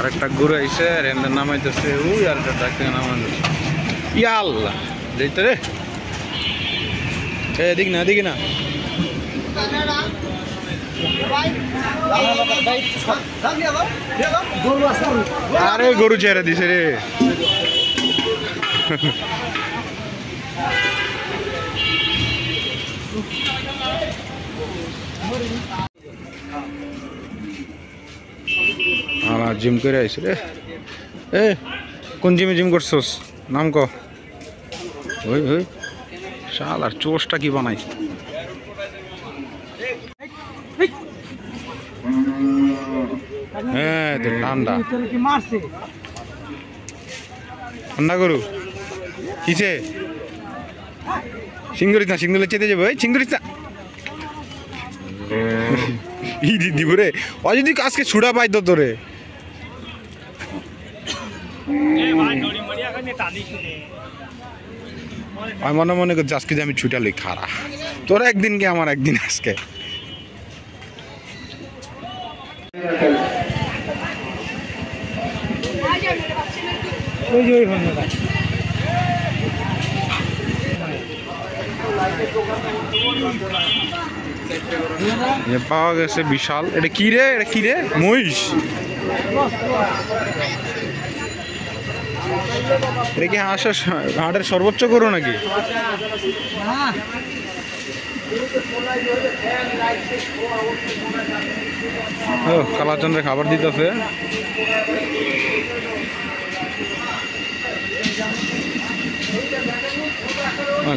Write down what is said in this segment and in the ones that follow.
আরেকটা গরু আইছে আর এর নাম হইতেছে ওই আর একটা ডাক থেকে নাম হইতেছে ইয়া আল্লাহ যাইতে রে এদিক না আরে গরু ছেড়ে দিছে রে জিম করে আইছে রে এ কোন জিমে জিম করছস নাম ক ওই ওই শাল আর চোষটা কি বানাইছে হ্যাঁ ঠান্ডা ঠান্ডা গরু কিছে সিঙ্গুরিস না সিঙ্গুলে চেতে যাবে ওই সিঙ্গুরিস না ই দিব রে ও যদি আজকে ছুড়া পাই তো তোরে আমি মনে করছি আজকে যে আমি ছুটা লই খারা তোর একদিন কি আমার একদিন আজকে পাওয়া গেছে বিশাল এটা কি রে মহিষ এটা কি হাটের সর্বোচ্চ গরু নাকি ও কালাচন্দ্রে খাবার দিতেছে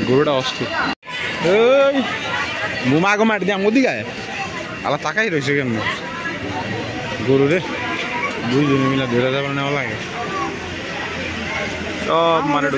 গরুটা অস্থির এই মুমাগো মাটি দিয়ে আমদি গায়ে আলা তাকাই রয়েছে কেমন গরু রে দুইজনে মিলা ধরে যাবার নেওয়া লাগে সব মানে